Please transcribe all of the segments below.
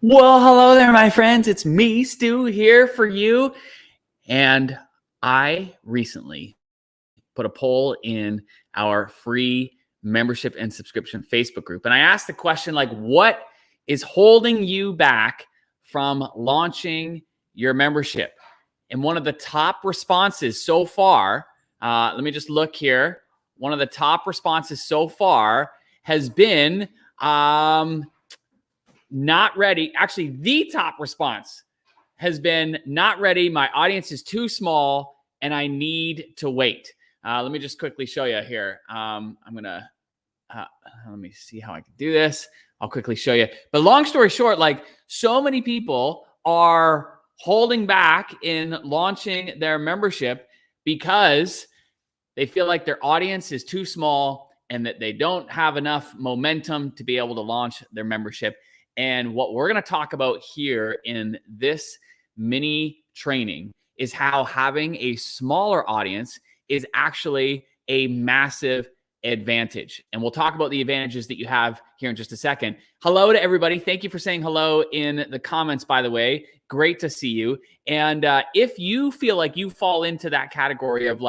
Well, hello there, my friends. It's me, Stu, here for you. And I recently put a poll in our free membership and subscription Facebook group. And I asked the question, what is holding you back from launching your membership? And one of the top responses so far, let me just look here. One of the top responses so far has been, not ready. Actually, the top response has been not ready. My audience is too small and I need to wait. Let me just quickly show you here. I'm going to, let me see how I can do this. I'll quickly show you. But long story short, so many people are holding back in launching their membership because they feel like their audience is too small and that they don't have enough momentum to be able to launch their membership. And what we're going to talk about here in this mini training is how having a smaller audience is actually a massive advantage. And we'll talk about the advantages that you have here in just a second. Hello to everybody. Thank you for saying hello in the comments, by the way. Great to see you. And if you feel like you fall into that category of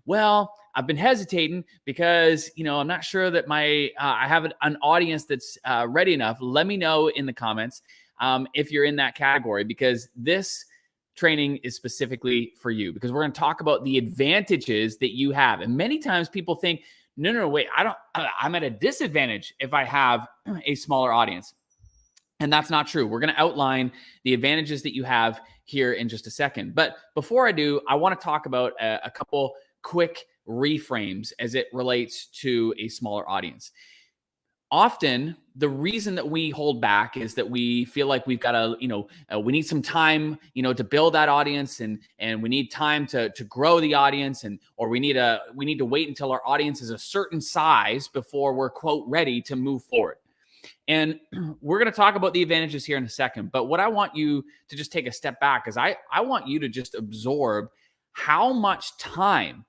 well, I've been hesitating because, I'm not sure that I have an audience that's ready enough. Let me know in the comments if you're in that category, because this training is specifically for you, because we're going to talk about the advantages that you have. And many times people think, no, wait, I'm at a disadvantage if I have a smaller audience. And that's not true. We're going to outline the advantages that you have here in just a second. But before I do, I want to talk about a couple quick reframes as it relates to a smaller audience. Often, the reason that we hold back is that we feel like we've got to, we need some time, to build that audience, and we need time to grow the audience, or we need to wait until our audience is a certain size before we're, quote, ready to move forward. And we're going to talk about the advantages here in a second. But what I want you to just take a step back is I want you to just absorb how much time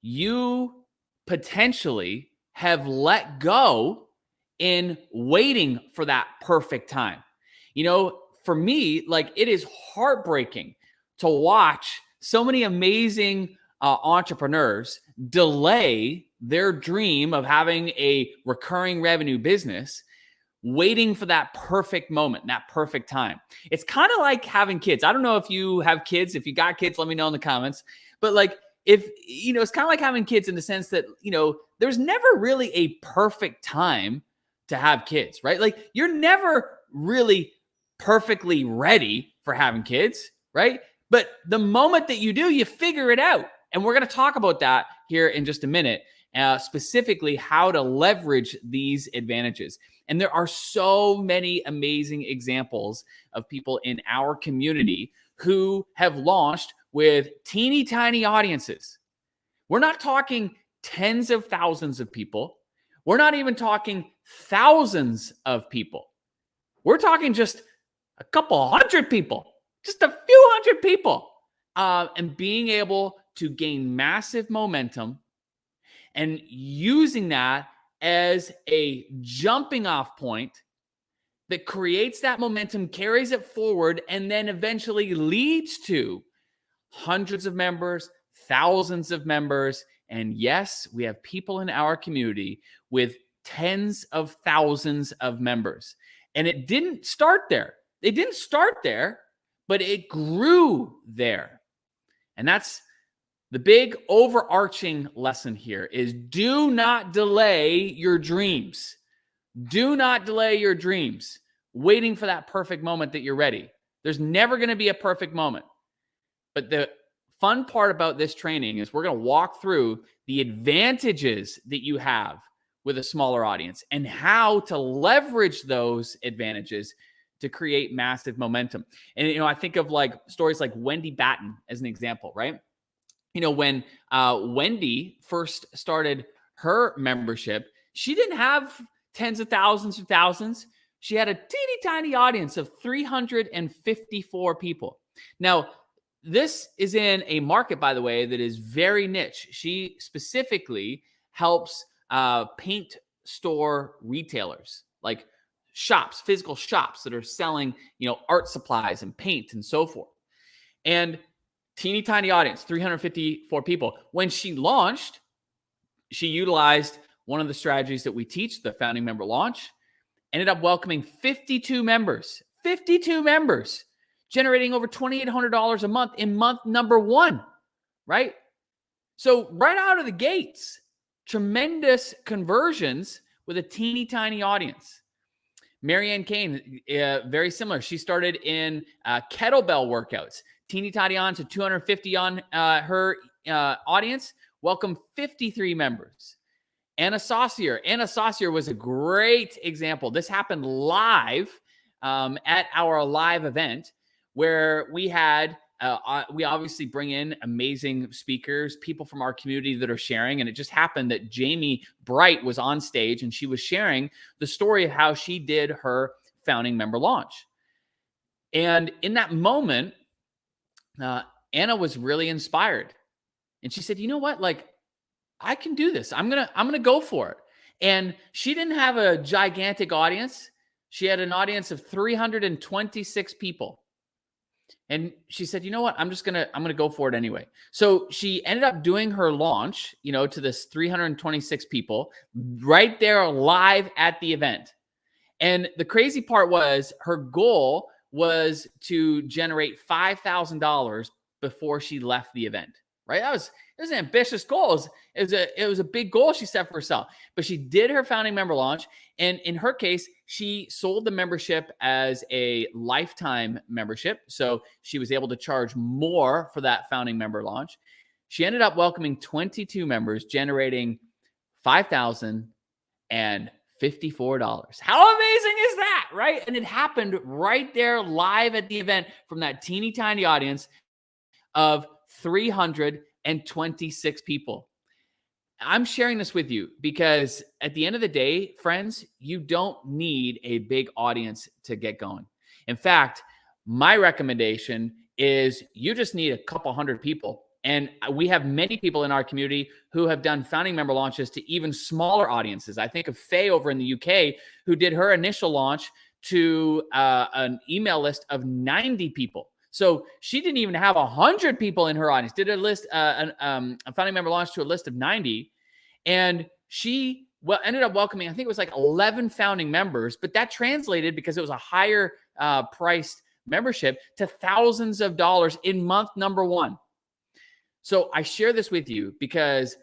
you potentially have let go in waiting for that perfect time. For me, it is heartbreaking to watch so many amazing entrepreneurs delay their dream of having a recurring revenue business, waiting for that perfect moment, that perfect time. It's kind of like having kids. I don't know if you have kids. If you got kids, let me know in the comments. But it's kind of like having kids in the sense that, there's never really a perfect time to have kids, right? You're never really perfectly ready for having kids, right? But the moment that you do, you figure it out. And we're going to talk about that here in just a minute, specifically how to leverage these advantages. And there are so many amazing examples of people in our community who have launched with teeny tiny audiences. We're not talking tens of thousands of people. We're not even talking thousands of people. We're talking just a couple hundred people, just a few hundred people, and being able to gain massive momentum and using that as a jumping off point that creates that momentum, carries it forward, and then eventually leads to hundreds of members, thousands of members. And yes, we have people in our community with tens of thousands of members. And it didn't start there. It didn't start there, but it grew there. And that's the big overarching lesson here is do not delay your dreams. Do not delay your dreams waiting for that perfect moment that you're ready. There's never going to be a perfect moment. But the fun part about this training is we're going to walk through the advantages that you have with a smaller audience and how to leverage those advantages to create massive momentum. And, I think of stories like Wendy Batten as an example, right? When Wendy first started her membership, she didn't have tens of thousands of thousands. She had a teeny tiny audience of 354 people. Now, this is in a market, by the way, that is very niche. She specifically helps paint store retailers. shops, physical shops that are selling, art supplies and paint and so forth. And teeny tiny audience, 354 people. When she launched, she utilized one of the strategies that we teach, the founding member launch, ended up welcoming 52 members, generating over $2,800 a month in month number 1, right? So right out of the gates, tremendous conversions with a teeny tiny audience. Marianne Kane, very similar. She started in kettlebell workouts. Teeny tiny on to 250 on her audience. Welcome 53 members. Anna Saucier was a great example. This happened live at our live event where we had, we obviously bring in amazing speakers, people from our community that are sharing. And it just happened that Jamie Bright was on stage and she was sharing the story of how she did her founding member launch. And in that moment, Anna was really inspired. And she said, you know what? Like, I can do this. I'm gonna go for it. And she didn't have a gigantic audience. She had an audience of 326 people. And she said, you know what? I'm gonna go for it anyway. So she ended up doing her launch, to this 326 people right there live at the event. And the crazy part was her goal was to generate $5,000 before she left the event, right? It was an ambitious goal. It was a big goal she set for herself. But she did her founding member launch. And in her case, she sold the membership as a lifetime membership. So she was able to charge more for that founding member launch. She ended up welcoming 22 members, generating $5,054. How amazing is that, right? And it happened right there live at the event from that teeny tiny audience of 326 people. I'm sharing this with you because at the end of the day, friends, you don't need a big audience to get going. In fact, my recommendation is you just need a couple hundred people. And we have many people in our community who have done founding member launches to even smaller audiences. I think of Faye over in the UK, who did her initial launch to an email list of 90 people. So she didn't even have 100 people in her audience, did a list, a founding member launch to a list of 90. And she ended up welcoming, I think it was like 11 founding members, but that translated because it was a higher priced membership to thousands of dollars in month number 1. So I share this with you because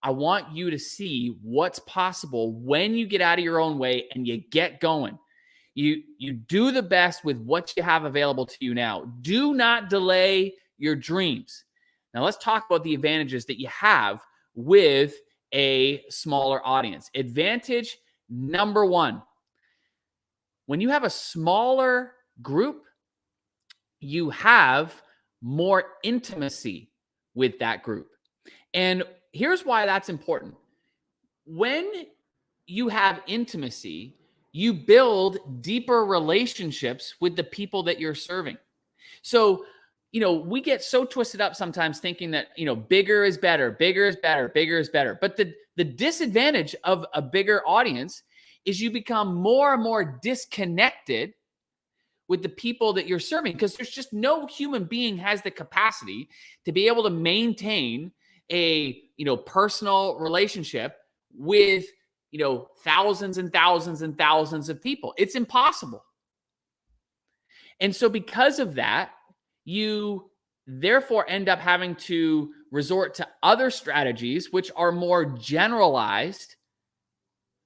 I want you to see what's possible when you get out of your own way and you get going. You do the best with what you have available to you now. Do not delay your dreams. Now let's talk about the advantages that you have with a smaller audience. Advantage number 1. When you have a smaller group, you have more intimacy with that group. And here's why that's important. When you have intimacy, you build deeper relationships with the people that you're serving. So, we get so twisted up sometimes thinking that, bigger is better, bigger is better, bigger is better. But the disadvantage of a bigger audience is you become more and more disconnected with the people that you're serving because there's just no human being has the capacity to be able to maintain a, personal relationship with thousands and thousands and thousands of people. It's impossible. And so because of that, you therefore end up having to resort to other strategies, which are more generalized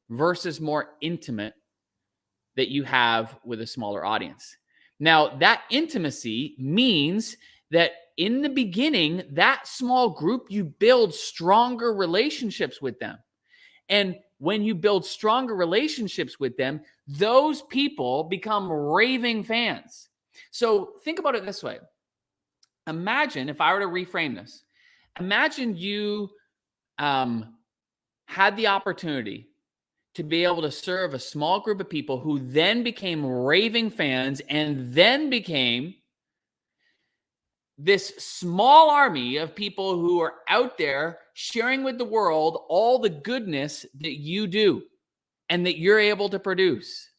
versus more intimate that you have with a smaller audience. Now, that intimacy means that in the beginning, that small group, you build stronger relationships with them. And when you build stronger relationships with them, those people become raving fans. So think about it this way. Imagine if I were to reframe this. Imagine you had the opportunity to be able to serve a small group of people who then became raving fans and then became this small army of people who are out there sharing with the world all the goodness that you do and that you're able to produce.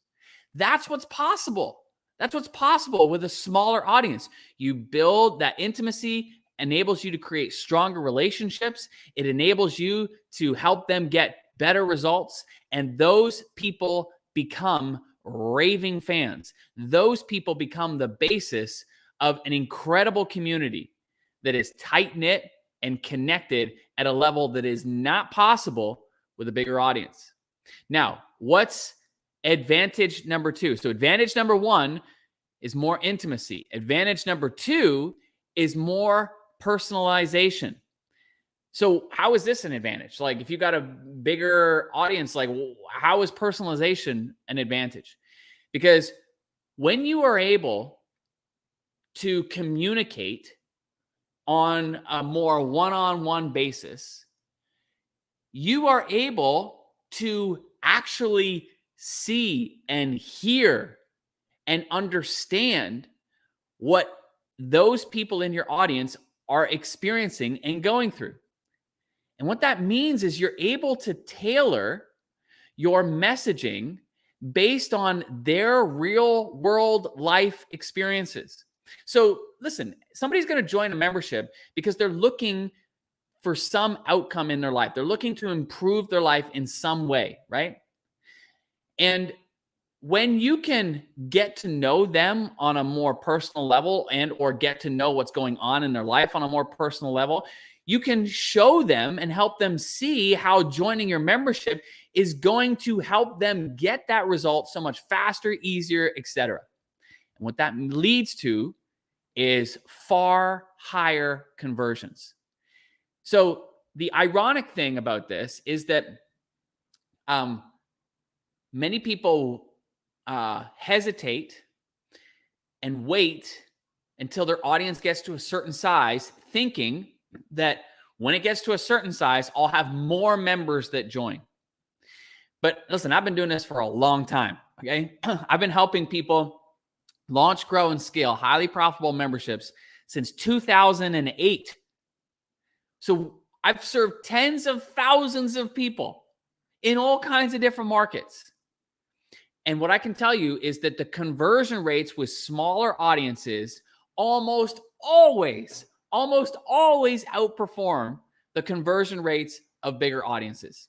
That's what's possible. That's what's possible with a smaller audience. You build that intimacy, enables you to create stronger relationships. It enables you to help them get better results. And those people become raving fans. Those people become the basis of an incredible community that is tight knit and connected at a level that is not possible with a bigger audience. Now, what's advantage number two? So, advantage number one is more intimacy. Advantage number two is more personalization. So, how is this an advantage? Like, if you got a bigger audience, like, how is personalization an advantage? Because when you are able to communicate on a more one-on-one basis, you are able to actually see and hear and understand what those people in your audience are experiencing and going through. And what that means is you're able to tailor your messaging based on their real world life experiences. So listen, somebody's going to join a membership because they're looking for some outcome in their life. They're looking to improve their life in some way, right? And when you can get to know them on a more personal level and or get to know what's going on in their life on a more personal level, you can show them and help them see how joining your membership is going to help them get that result so much faster, easier, etc. And what that leads to is far higher conversions. So the ironic thing about this is that many people hesitate and wait until their audience gets to a certain size, thinking that when it gets to a certain size, I'll have more members that join. But listen, I've been doing this for a long time, okay? I've been helping people launch, grow, and scale highly profitable memberships since 2008. So I've served tens of thousands of people in all kinds of different markets. And what I can tell you is that the conversion rates with smaller audiences almost always outperform the conversion rates of bigger audiences.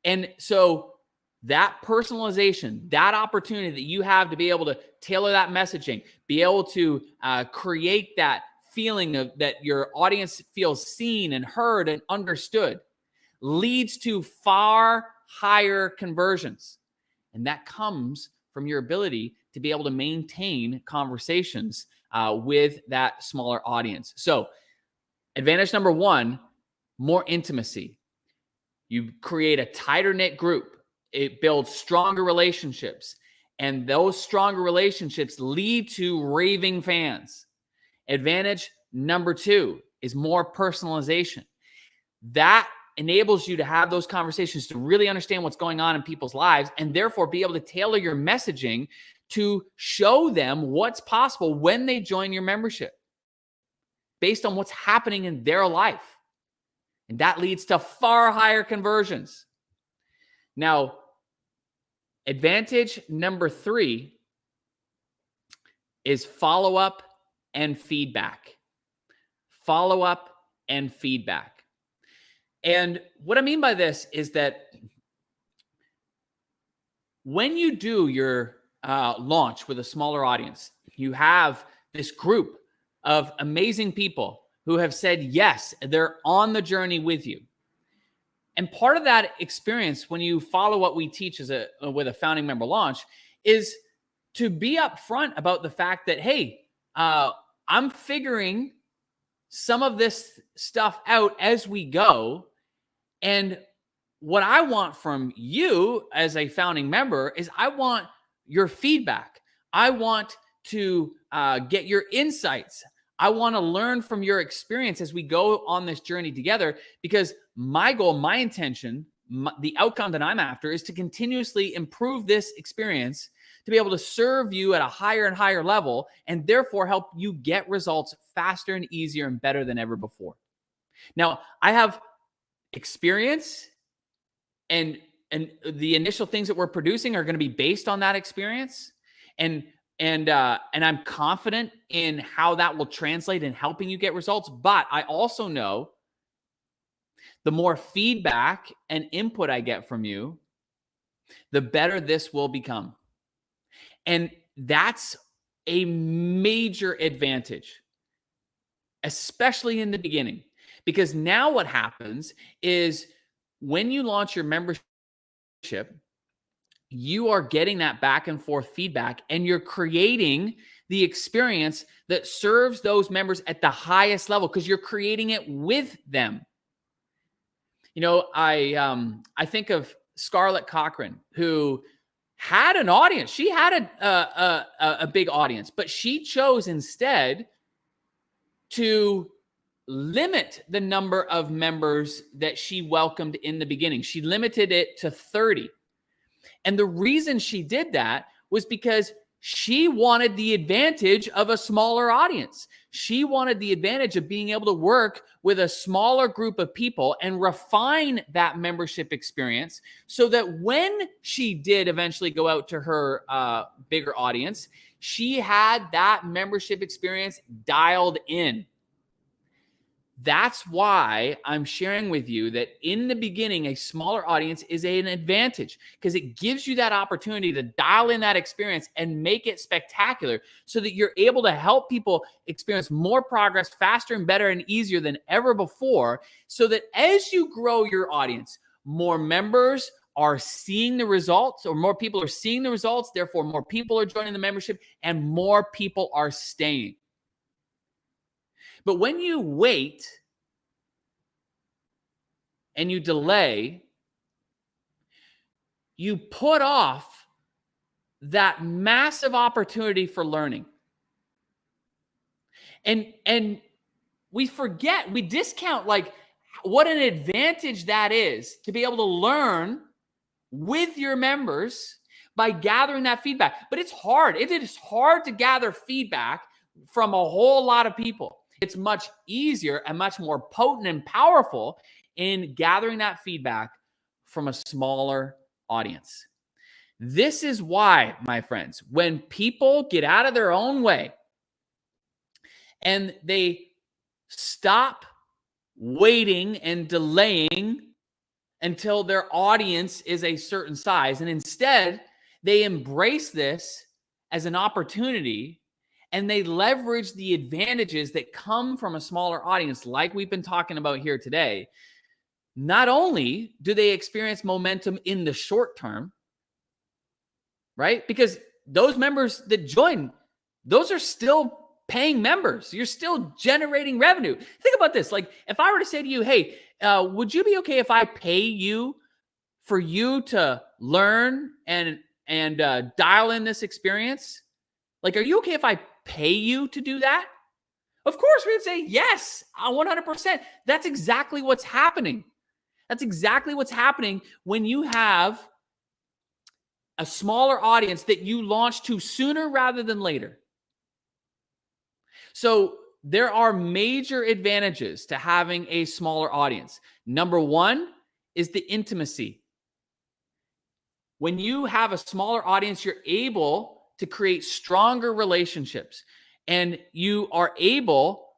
And so that personalization, that opportunity that you have to be able to tailor that messaging, be able to create that feeling of that your audience feels seen and heard and understood, leads to far higher conversions. And that comes from your ability to be able to maintain conversations with that smaller audience. So advantage number one, more intimacy. You create a tighter knit group. It builds stronger relationships. And those stronger relationships lead to raving fans. Advantage number two is more personalization. That enables you to have those conversations to really understand what's going on in people's lives and therefore be able to tailor your messaging to show them what's possible when they join your membership based on what's happening in their life. And that leads to far higher conversions. Now, advantage number three is follow-up and feedback. Follow-up and feedback. And what I mean by this is that when you do your launch with a smaller audience, you have this group of amazing people who have said yes, they're on the journey with you. And part of that experience when you follow what we teach with a founding member launch is to be upfront about the fact that, hey, I'm figuring some of this stuff out as we go. And what I want from you as a founding member is I want your feedback. I want to get your insights. I want to learn from your experience as we go on this journey together, because my goal, my intention, the outcome that I'm after is to continuously improve this experience to be able to serve you at a higher and higher level and therefore help you get results faster and easier and better than ever before. Now, I have experience and the initial things that we're producing are going to be based on that experience. And I'm confident in how that will translate in helping you get results. But I also know the more feedback and input I get from you, the better this will become. And that's a major advantage, especially in the beginning. Because now what happens is when you launch your membership, you are getting that back and forth feedback, and you're creating the experience that serves those members at the highest level because you're creating it with them. You know, I think of Scarlett Cochran, who had an audience. She had a big audience, but she chose instead to limit the number of members that she welcomed in the beginning. She limited it to 30. And the reason she did that was because she wanted the advantage of a smaller audience. She wanted the advantage of being able to work with a smaller group of people and refine that membership experience so that when she did eventually go out to her bigger audience, she had that membership experience dialed in. That's why I'm sharing with you that in the beginning, a smaller audience is an advantage because it gives you that opportunity to dial in that experience and make it spectacular so that you're able to help people experience more progress faster and better and easier than ever before, so that as you grow your audience, more members are seeing the results, or more people are seeing the results. Therefore, more people are joining the membership and more people are staying. But when you wait and you delay, you put off that massive opportunity for learning. And we forget, we discount like what an advantage that is to be able to learn with your members by gathering that feedback. But it's hard. It is hard to gather feedback from a whole lot of people. It's much easier and much more potent and powerful in gathering that feedback from a smaller audience. This is why, my friends, when people get out of their own way and they stop waiting and delaying until their audience is a certain size, and instead they embrace this as an opportunity and they leverage the advantages that come from a smaller audience, like we've been talking about here today, not only do they experience momentum in the short term, right? Because those members that join, those are still paying members. You're still generating revenue. Think about this. Like if I were to say to you, hey, would you be okay if I pay you for you to learn and dial in this experience? Like, are you okay if I pay you to do that? Of course, we would say yes, 100%. That's exactly what's happening. That's exactly what's happening when you have a smaller audience that you launch to sooner rather than later. So there are major advantages to having a smaller audience. Number one is the intimacy. When you have a smaller audience, you're able to create stronger relationships, and you are able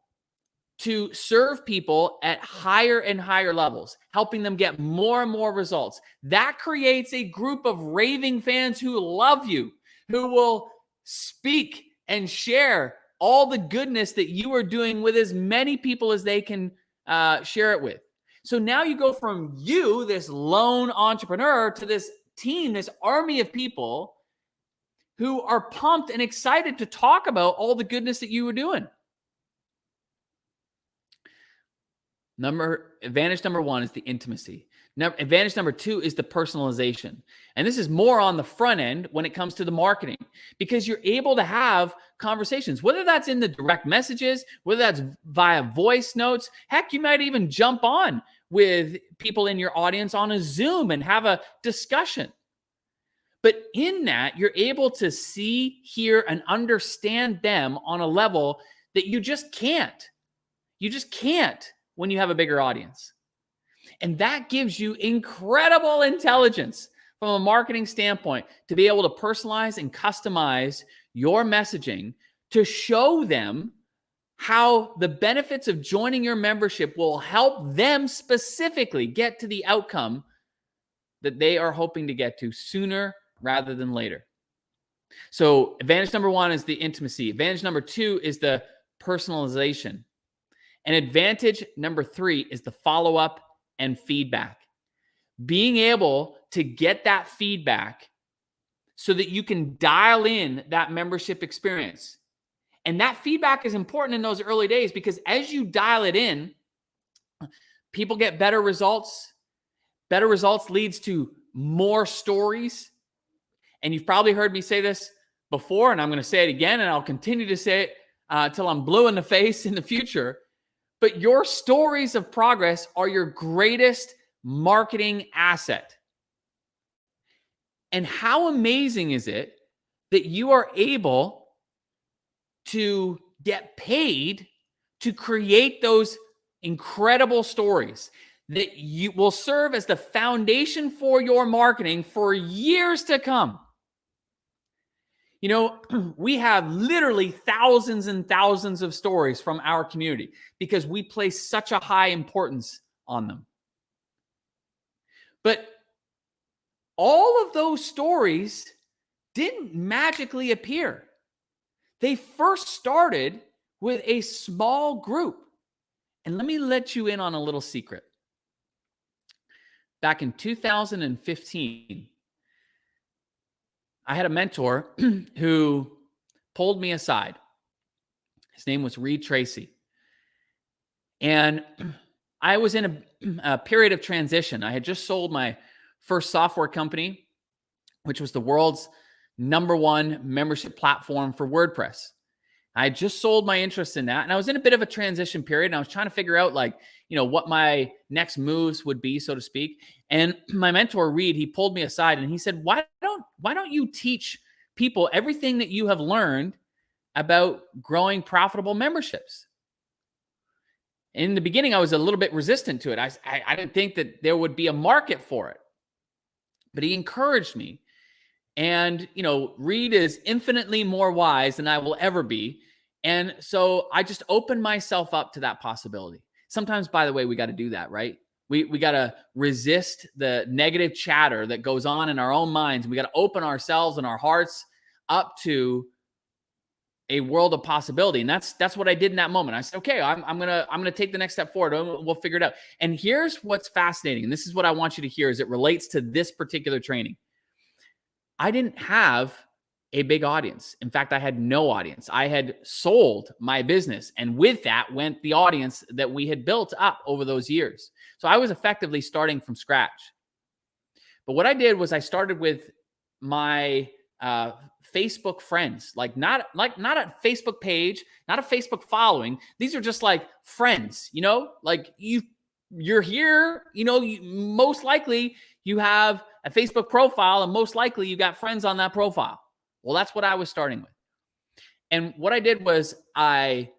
to serve people at higher and higher levels, helping them get more and more results. That creates a group of raving fans who love you, who will speak and share all the goodness that you are doing with as many people as they can share it with. So now you go from you, this lone entrepreneur, to this team, this army of people who are pumped and excited to talk about all the goodness that you were doing. Advantage number one is the intimacy. Advantage number two is the personalization. And this is more on the front end when it comes to the marketing, because you're able to have conversations, whether that's in the direct messages, whether that's via voice notes. Heck, you might even jump on with people in your audience on a Zoom and have a discussion. But in that, you're able to see, hear, and understand them on a level that you just can't. You just can't when you have a bigger audience. And that gives you incredible intelligence from a marketing standpoint to be able to personalize and customize your messaging to show them how the benefits of joining your membership will help them specifically get to the outcome that they are hoping to get to sooner rather than later. So advantage number 1 is the intimacy. Advantage number 2 is the personalization. And advantage number 3 is the follow-up and feedback. Being able to get that feedback so that you can dial in that membership experience. And that feedback is important in those early days because as you dial it in, people get better results. Better results leads to more stories. And you've probably heard me say this before, and I'm going to say it again, and I'll continue to say it till I'm blue in the face in the future. But your stories of progress are your greatest marketing asset. And how amazing is it that you are able to get paid to create those incredible stories that you will serve as the foundation for your marketing for years to come? You know, we have literally thousands and thousands of stories from our community because we place such a high importance on them. But all of those stories didn't magically appear. They first started with a small group. And let me let you in on a little secret. Back in 2015, I had a mentor who pulled me aside. His name was Reed Tracy. And I was in a period of transition. I had just sold my first software company, which was the world's #1 membership platform for WordPress. I had just sold my interest in that. And I was in a bit of a transition period. And I was trying to figure out what my next moves would be, so to speak. And my mentor, Reed, he pulled me aside and he said, why don't you teach people everything that you have learned about growing profitable memberships? In the beginning, I was a little bit resistant to it. I didn't think that there would be a market for it. But he encouraged me. And, Reed is infinitely more wise than I will ever be. And so I just opened myself up to that possibility. Sometimes, by the way, we got to do that, right? We got to resist the negative chatter that goes on in our own minds. We got to open ourselves and our hearts up to a world of possibility. And that's what I did in that moment. I said, okay, I'm gonna take the next step forward. We'll figure it out. And here's what's fascinating. And this is what I want you to hear as it relates to this particular training. I didn't have a big audience. In fact, I had no audience. I had sold my business. And with that went the audience that we had built up over those years. So I was effectively starting from scratch. But what I did was I started with my Facebook friends, not a Facebook page, not a Facebook following. These are just like friends, you're here, most likely you have a Facebook profile and most likely you got friends on that profile. Well, that's what I was starting with. And what I did was I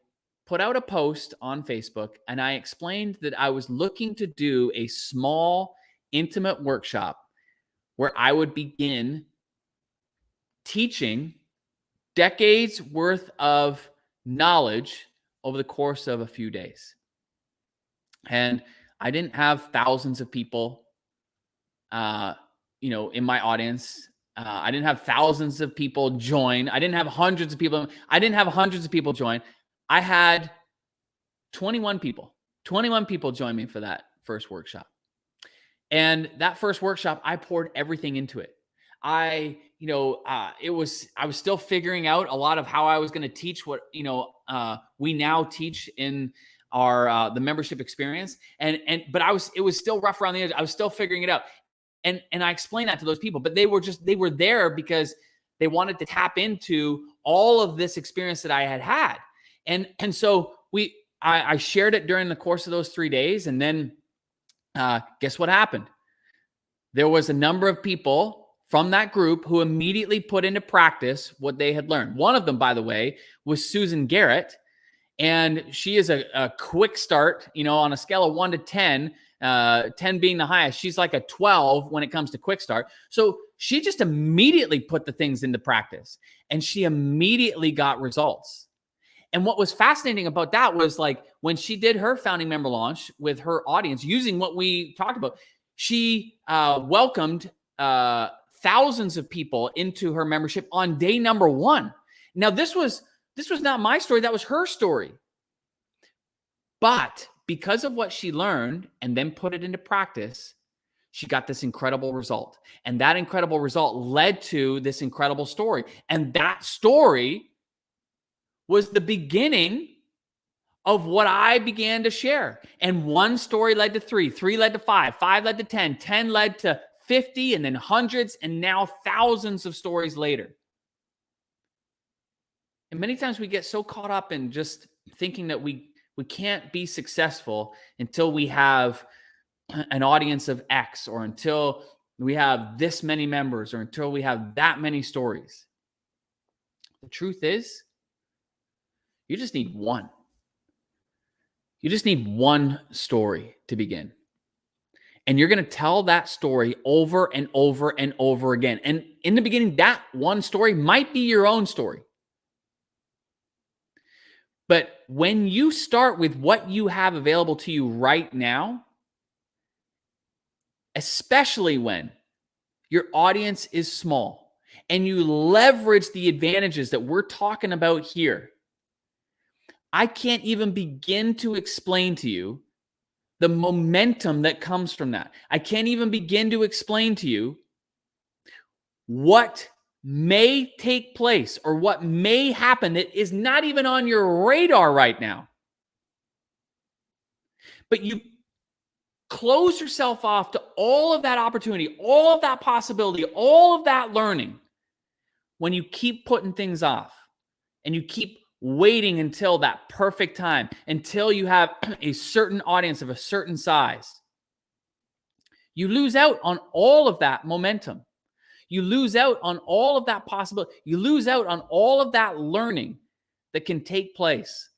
put out a post on Facebook and I explained that I was looking to do a small, intimate workshop where I would begin teaching decades worth of knowledge over the course of a few days. And I didn't have thousands of people, in my audience. I didn't have thousands of people join. I didn't have hundreds of people. I didn't have hundreds of people join. I had 21 people. 21 people join me for that first workshop. And that first workshop, I poured everything into it. I was still figuring out a lot of how I was going to teach what, we now teach in our, the membership experience. But it was still rough around the edge. I was still figuring it out. And I explained that to those people, but they were there because they wanted to tap into all of this experience that I had had. And so I shared it during the course of those 3 days. And then guess what happened? There was a number of people from that group who immediately put into practice what they had learned. One of them, by the way, was Susan Garrett. And she is a quick start, on a scale of 1 to 10. 10 being the highest. She's like a 12 when it comes to quick start. So she just immediately put the things into practice and she immediately got results. And what was fascinating about that was like when she did her founding member launch with her audience using what we talked about, she welcomed thousands of people into her membership on day number 1. Now, this was not my story. That was her story. But because of what she learned and then put it into practice, she got this incredible result. And that incredible result led to this incredible story. And that story was the beginning of what I began to share. And one story led to 3, 3 led to 5, 5 led to 10, 10 led to 50, and then hundreds, and now thousands of stories later. And many times we get so caught up in just thinking that we can't be successful until we have an audience of X, or until we have this many members, or until we have that many stories. The truth is, you just need one. You just need one story to begin. And you're going to tell that story over and over and over again. And in the beginning, that one story might be your own story. But when you start with what you have available to you right now, especially when your audience is small and you leverage the advantages that we're talking about here, I can't even begin to explain to you the momentum that comes from that. I can't even begin to explain to you what may take place or what may happen that is not even on your radar right now. But you close yourself off to all of that opportunity, all of that possibility, all of that learning when you keep putting things off and you keep waiting until that perfect time, until you have a certain audience of a certain size. You lose out on all of that momentum. You lose out on all of that possibility. You lose out on all of that learning that can take place.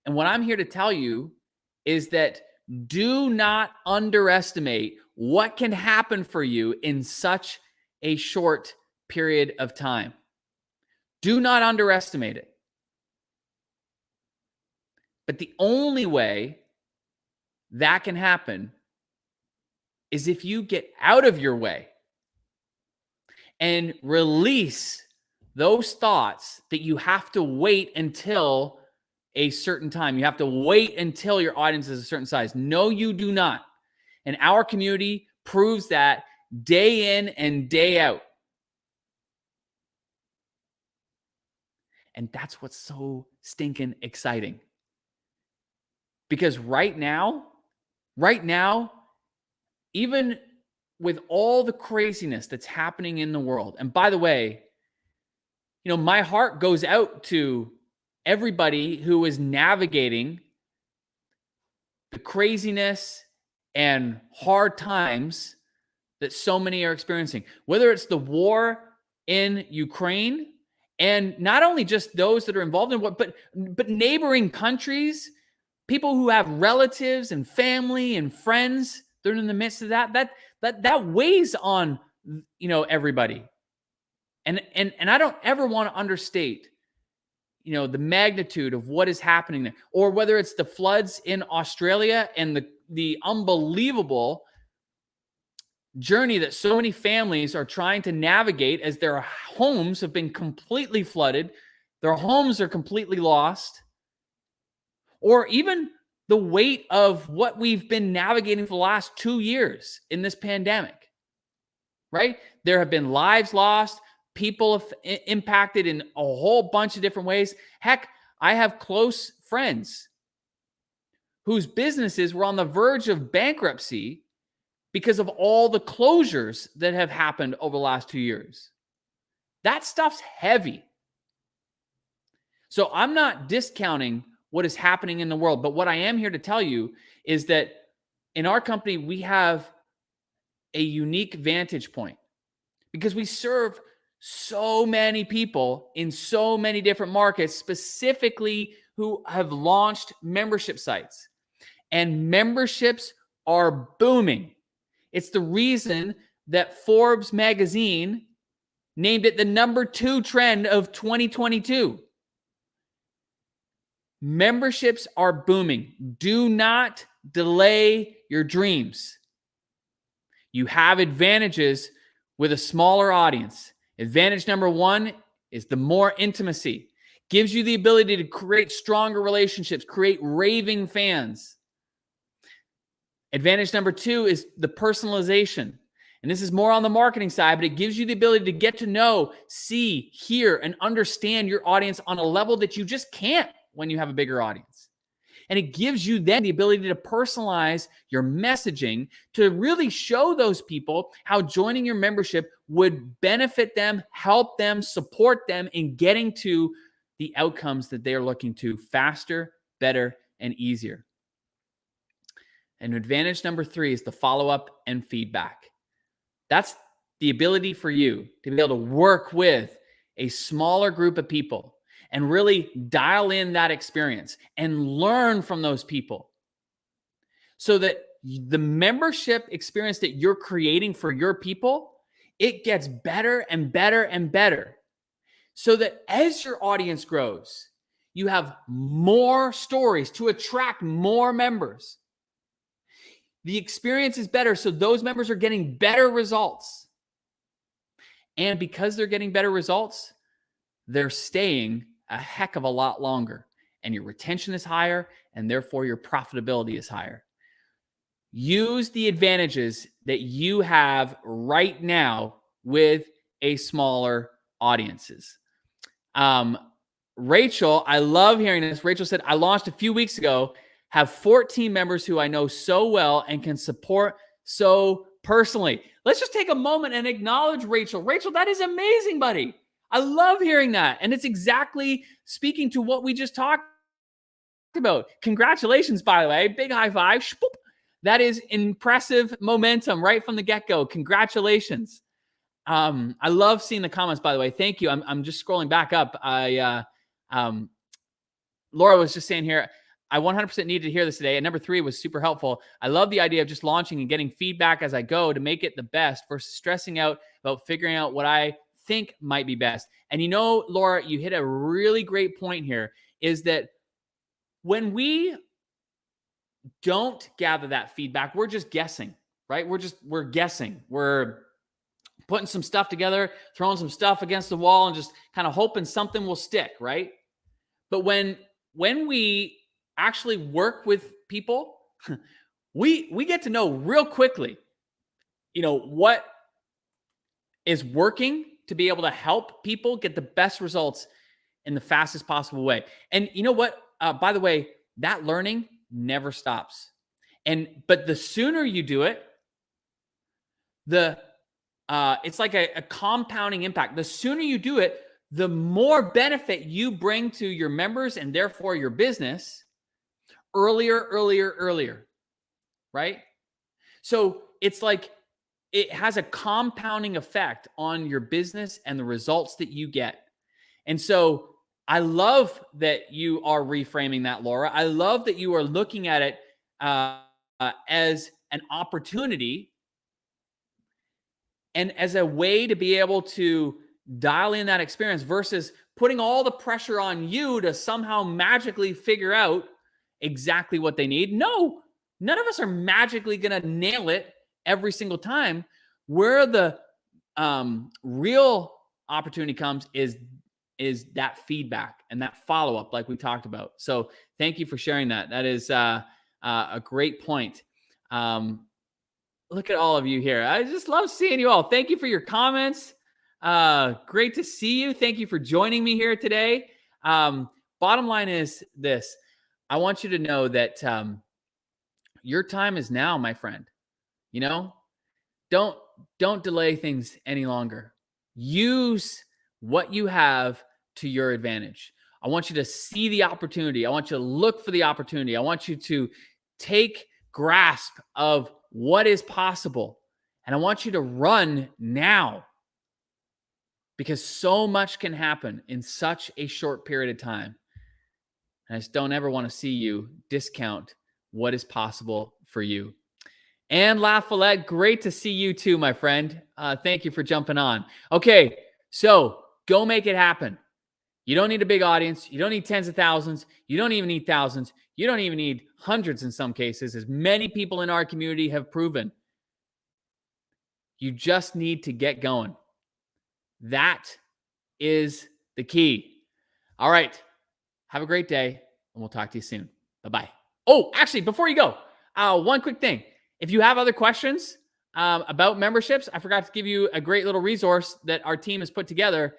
And what I'm here to tell you is that do not underestimate what can happen for you in such a short period of time. Do not underestimate it. But the only way that can happen is if you get out of your way and release those thoughts that you have to wait until a certain time. You have to wait until your audience is a certain size. No, you do not. And our community proves that day in and day out. And that's what's so stinking exciting. Because right now, even with all the craziness that's happening in the world, and by the way, my heart goes out to everybody who is navigating the craziness and hard times that so many are experiencing, whether it's the war in Ukraine, and not only just those that are involved in what, but neighboring countries, people who have relatives and family and friends, they're in the midst of that weighs on, everybody. And I don't ever want to understate, the magnitude of what is happening there, or whether it's the floods in Australia and the unbelievable journey that so many families are trying to navigate as their homes have been completely flooded, their homes are completely lost, or even the weight of what we've been navigating for the last 2 years in this pandemic, right? There have been lives lost, people have impacted in a whole bunch of different ways. Heck, I have close friends whose businesses were on the verge of bankruptcy because of all the closures that have happened over the last 2 years. That stuff's heavy. So I'm not discounting what is happening in the world, but what I am here to tell you is that in our company, we have a unique vantage point because we serve so many people in so many different markets, specifically who have launched membership sites. And memberships are booming. It's the reason that Forbes magazine named it the #2 trend of 2022. Memberships are booming. Do not delay your dreams. You have advantages with a smaller audience. Advantage number 1 is the more intimacy. Gives you the ability to create stronger relationships, create raving fans. Advantage number 2 is the personalization. And this is more on the marketing side, but it gives you the ability to get to know, see, hear, and understand your audience on a level that you just can't when you have a bigger audience. And it gives you then the ability to personalize your messaging to really show those people how joining your membership would benefit them, help them, support them in getting to the outcomes that they're looking to faster, better, and easier. And advantage number 3 is the follow-up and feedback. That's the ability for you to be able to work with a smaller group of people and really dial in that experience and learn from those people so that the membership experience that you're creating for your people, it gets better and better and better. So that as your audience grows, you have more stories to attract more members. The experience is better, so those members are getting better results. And because they're getting better results, they're staying a heck of a lot longer. And your retention is higher, and therefore your profitability is higher. Use the advantages that you have right now with a smaller audiences. Rachel, I love hearing this. Rachel said, I launched a few weeks ago, have 14 members who I know so well and can support so personally. Let's just take a moment and acknowledge Rachel. Rachel, that is amazing, buddy. I love hearing that. And it's exactly speaking to what we just talked about. Congratulations, by the way. Big high five. That is impressive momentum right from the get-go. Congratulations. I love seeing the comments, by the way. Thank you. I'm just scrolling back up. Laura was just saying here, I 100% needed to hear this today. And number 3 was super helpful. I love the idea of just launching and getting feedback as I go to make it the best versus stressing out about figuring out what I think might be best. And you know, Laura, you hit a really great point here, is that when we don't gather that feedback, we're just guessing, right? We're guessing. We're putting some stuff together, throwing some stuff against the wall and just kind of hoping something will stick, right? But when we actually work with people, we get to know real quickly, what is working to be able to help people get the best results in the fastest possible way. And you know what? By the way, that learning never stops. But the sooner you do it, it's like a compounding impact. The sooner you do it, the more benefit you bring to your members and therefore your business earlier, right? So it's like it has a compounding effect on your business and the results that you get. And so I love that you are reframing that, Laura. I love that you are looking at it as an opportunity and as a way to be able to dial in that experience versus putting all the pressure on you to somehow magically figure out exactly what they need. No, none of us are magically going to nail it every single time. Where the real opportunity comes is that feedback and that follow-up like we talked about. So thank you for sharing that. That is a great point. Look at all of you here. I just love seeing you all. Thank you for your comments. Great to see you. Thank you for joining me here today. Bottom line is this. I want you to know that your time is now, my friend. Don't delay things any longer. Use what you have to your advantage. I want you to see the opportunity. I want you to look for the opportunity. I want you to take grasp of what is possible. And I want you to run now because so much can happen in such a short period of time. And I just don't ever want to see you discount what is possible for you. And La Follette, great to see you too, my friend. Thank you for jumping on. Okay, so go make it happen. You don't need a big audience. You don't need tens of thousands. You don't even need thousands. You don't even need hundreds in some cases, as many people in our community have proven. You just need to get going. That is the key. All right. Have a great day, and we'll talk to you soon. Bye-bye. Oh, actually, before you go, one quick thing. If you have other questions about memberships, I forgot to give you a great little resource that our team has put together.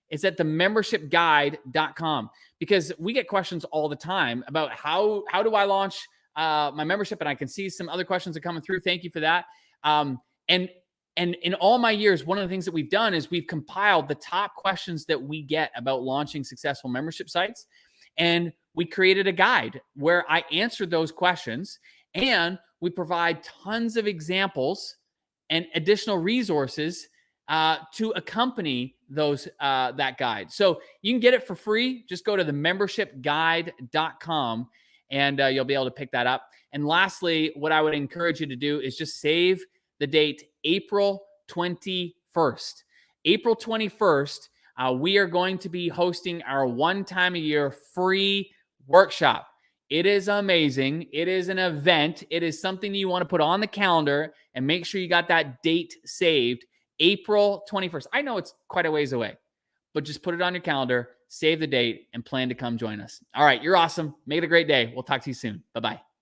It's at themembershipguide.com, because we get questions all the time about how do I launch my membership, and I can see some other questions are coming through. Thank you for that. And in all my years, one of the things that we've done is we've compiled the top questions that we get about launching successful membership sites. And we created a guide where I answered those questions, and we provide tons of examples and additional resources to accompany those that guide. So you can get it for free. Just go to themembershipguide.com and you'll be able to pick that up. And lastly, what I would encourage you to do is just save the date April 21st. April 21st, we are going to be hosting our one time a year free workshop. It is amazing. It is an event. It is something you want to put on the calendar and make sure you got that date saved. April 21st. I know it's quite a ways away, but just put it on your calendar, save the date, and plan to come join us. All right. You're awesome. Make it a great day. We'll talk to you soon. Bye-bye.